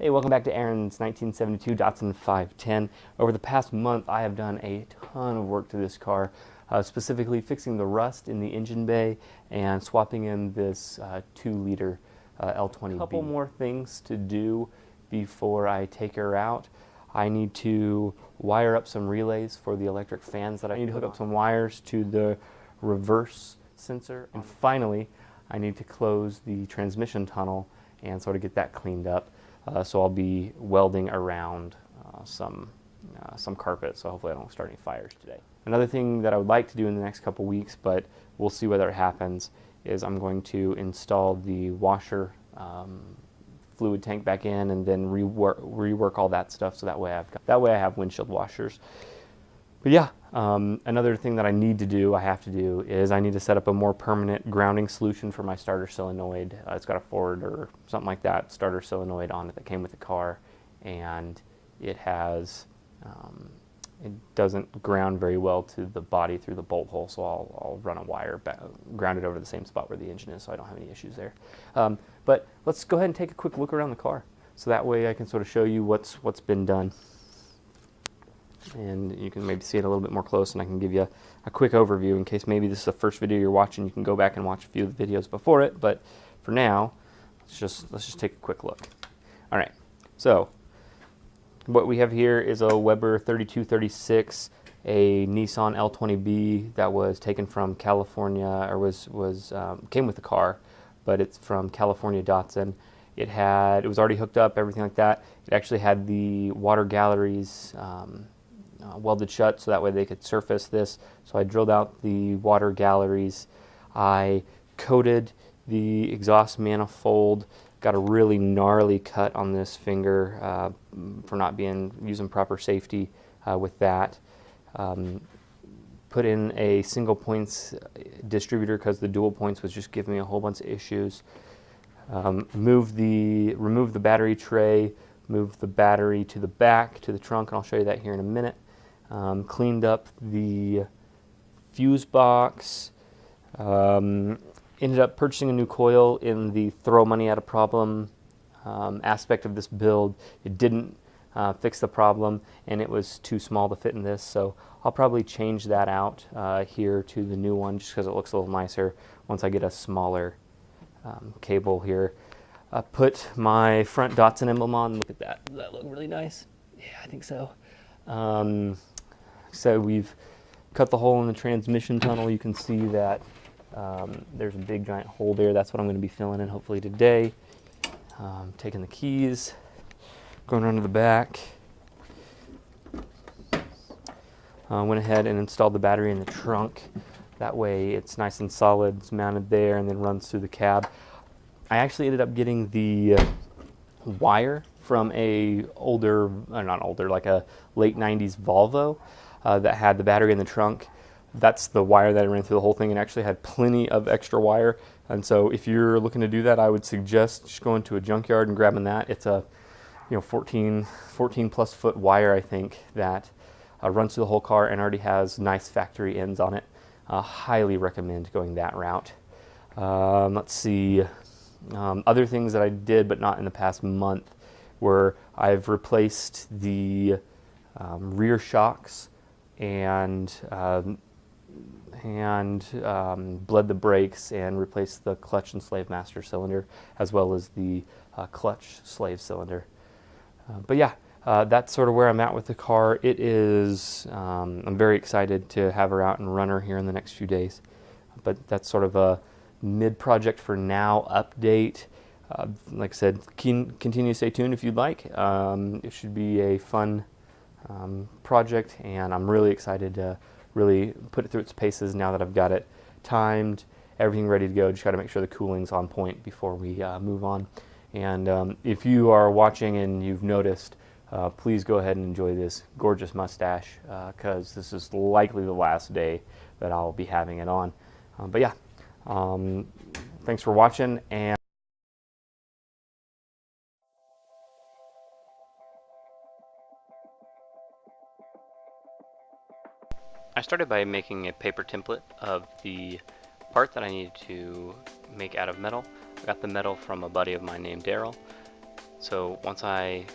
Hey, welcome back to Aaron's 1972 Datsun 510. Over the past month, I have done a ton of work to this car, specifically fixing the rust in the engine bay and swapping in this 2-liter L20B. A couple more things to do before I take her out. I need to wire up some relays for the electric fans that I need to hook up some wires to the reverse sensor. And finally, I need to close the transmission tunnel and sort of get that cleaned up. So I'll be welding around some carpet, so hopefully I don't start any fires today. Another thing that I would like to do in the next couple weeks, but we'll see whether it happens, is I'm going to install the washer fluid tank back in and then rework all that stuff, so that way I have windshield washers. But yeah, another thing that I have to do is I need to set up a more permanent grounding solution for my starter solenoid. It's got a Ford or something like that starter solenoid on it that came with the car, and it has it doesn't ground very well to the body through the bolt hole, so I'll run a wire ground it over the same spot where the engine is, so I don't have any issues there. But let's go ahead and take a quick look around the car, so that way I can sort of show you what's been done. And you can maybe see it a little bit more close, and I can give you a quick overview in case maybe this is the first video you're watching. You can go back and watch a few of the videos before it, but for now, let's just take a quick look. All right, so what we have here is a Weber 3236, a Nissan L20B that was taken from California, or came with the car, but it's from California Datsun. It was already hooked up, everything like that. It actually had the water galleries welded shut, so that way they could surface this. So I drilled out the water galleries. I coated the exhaust manifold. Got a really gnarly cut on this finger for not using proper safety with that. Put in a single points distributor because the dual points was just giving me a whole bunch of issues. Removed the battery tray, moved the battery to the back, to the trunk, and I'll show you that here in a minute. Cleaned up the fuse box. Ended up purchasing a new coil in the throw money at a problem aspect of this build. It didn't fix the problem, and it was too small to fit in this, so I'll probably change that out here to the new one just because it looks a little nicer once I get a smaller cable here. Put my front Datsun emblem on. Look at that. Does that look really nice? Yeah, I think so. So we've cut the hole in the transmission tunnel. You can see that there's a big giant hole there. That's what I'm going to be filling in hopefully today. Taking the keys, going around to the back. Went ahead and installed the battery in the trunk. That way it's nice and solid. It's mounted there and then runs through the cab. I actually ended up getting the wire from like a late 90s Volvo that had the battery in the trunk. That's the wire that I ran through the whole thing, and actually had plenty of extra wire. And so if you're looking to do that, I would suggest just going to a junkyard and grabbing that. It's a 14 plus foot wire, I think, that runs through the whole car and already has nice factory ends on it. Highly recommend going that route. Let's see. Other things that I did but not in the past month were I've replaced the rear shocks and bled the brakes and replaced the clutch and slave master cylinder, as well as the clutch slave cylinder. But yeah, that's sort of where I'm at with the car. It is, I'm very excited to have her out and run her here in the next few days. But that's sort of a mid-project for now update. Like I said, continue to stay tuned if you'd like. It should be a fun project, and I'm really excited to really put it through its paces now that I've got it timed, everything ready to go. Just got to make sure the cooling's on point before we move on. And if you are watching and you've noticed, please go ahead and enjoy this gorgeous mustache, because this is likely the last day that I'll be having it on. But yeah, thanks for watching. And I started by making a paper template of the part that I needed to make out of metal. I got the metal from a buddy of mine named Daryl. So once I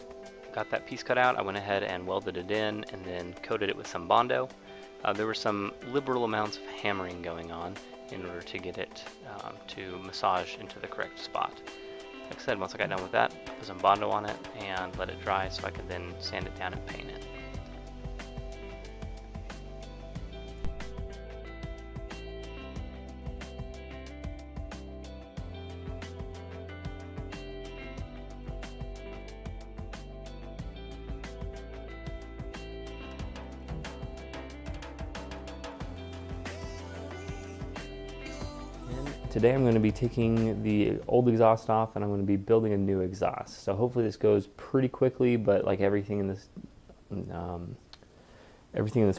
got that piece cut out, I went ahead and welded it in and then coated it with some Bondo. There were some liberal amounts of hammering going on in order to get it to massage into the correct spot. Like I said, once I got done with that, put some Bondo on it and let it dry so I could then sand it down and paint it. Today I'm going to be taking the old exhaust off and I'm going to be building a new exhaust. So hopefully this goes pretty quickly, but like everything in this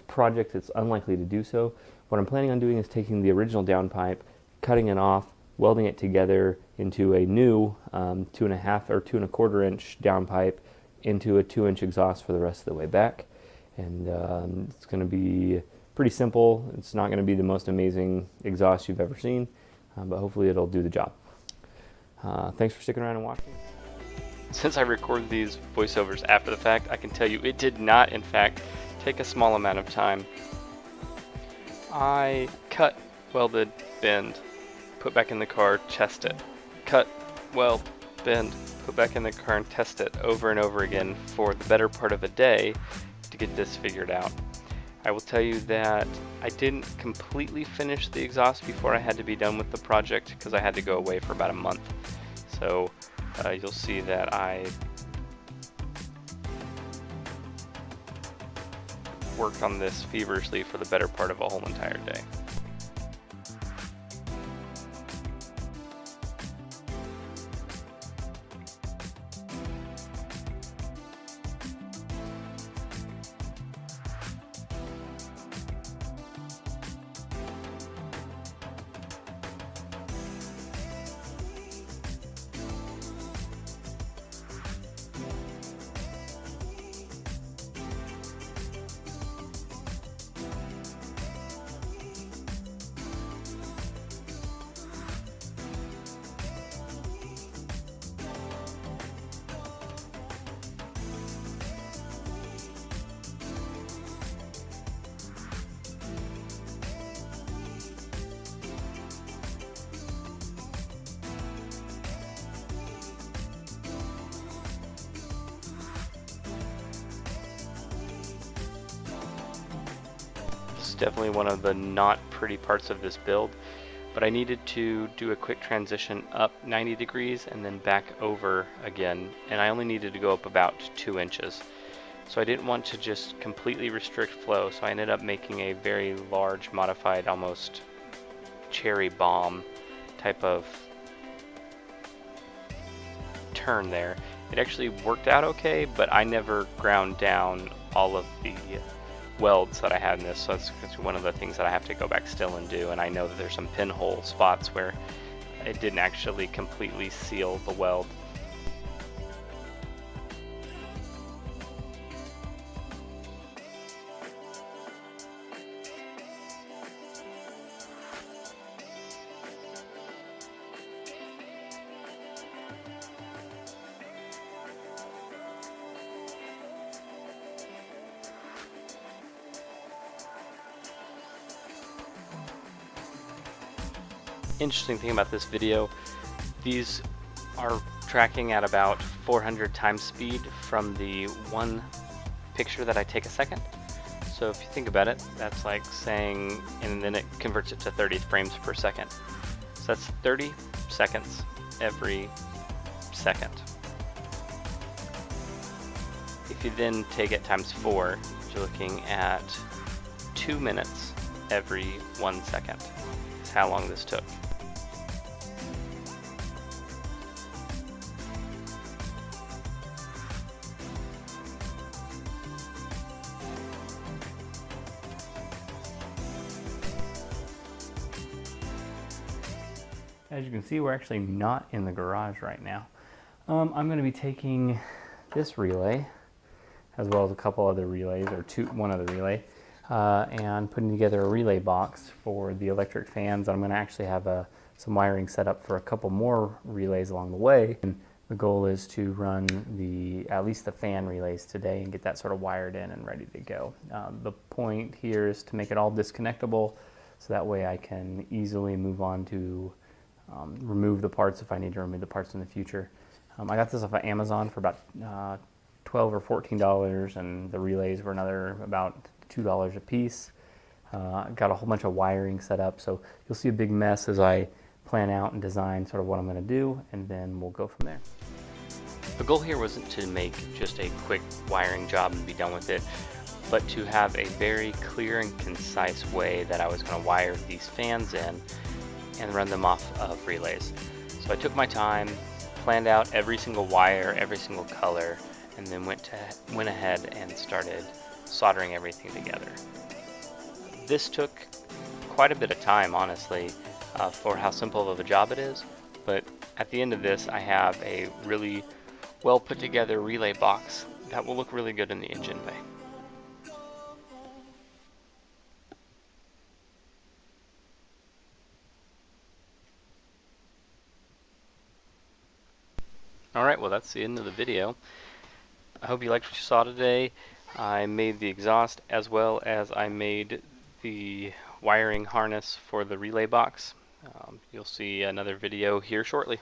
project, it's unlikely to do so. What I'm planning on doing is taking the original downpipe, cutting it off, welding it together into a new 2.5 or 2 1/4 inch downpipe into a 2-inch exhaust for the rest of the way back. And it's going to be pretty simple. It's not going to be the most amazing exhaust you've ever seen. But hopefully it'll do the job. Thanks for sticking around and watching. Since I record these voiceovers after the fact, I can tell you it did not, in fact, take a small amount of time. I cut, welded, bend, put back in the car, test it. Cut, weld, bend, put back in the car and test it over and over again for the better part of a day to get this figured out. I will tell you that I didn't completely finish the exhaust before I had to be done with the project because I had to go away for about a month. So you'll see that I worked on this feverishly for the better part of a whole entire day. Definitely one of the not pretty parts of this build, but I needed to do a quick transition up 90 degrees and then back over again, and I only needed to go up about 2 inches. So I didn't want to just completely restrict flow, so I ended up making a very large, modified, almost cherry bomb type of turn there. It actually worked out okay, but I never ground down all of the welds that I had in this, so that's one of the things that I have to go back still and do. And I know that there's some pinhole spots where it didn't actually completely seal the weld. Interesting thing about this video, these are tracking at about 400 times speed from the one picture that I take a second. So if you think about it, that's like saying, and then it converts it to 30 frames per second. So that's 30 seconds every second. If you then take it times 4, you're looking at 2 minutes every 1 second. That's how long this took. As you can see, we're actually not in the garage right now. I'm going to be taking this relay, as well as a couple other relays, or one other relay, and putting together a relay box for the electric fans. I'm going to actually have some wiring set up for a couple more relays along the way, and The goal is to run at least the fan relays today and get that sort of wired in and ready to go. The point here is to make it all disconnectable, so that way I can easily move on to remove the parts if I need to remove the parts in the future. I got this off of Amazon for about $12 or $14, and the relays were another about $2 a piece. Got a whole bunch of wiring set up, so you'll see a big mess as I plan out and design sort of what I'm going to do, and then we'll go from there. The goal here wasn't to make just a quick wiring job and be done with it, but to have a very clear and concise way that I was going to wire these fans in and run them off of relays. So I took my time, planned out every single wire, every single color, and then went ahead and started soldering everything together. This took quite a bit of time, honestly, for how simple of a job it is, but at the end of this I have a really well put together relay box that will look really good in the engine bay. Alright, well that's the end of the video. I hope you liked what you saw today. I made the exhaust as well as I made the wiring harness for the relay box. You'll see another video here shortly.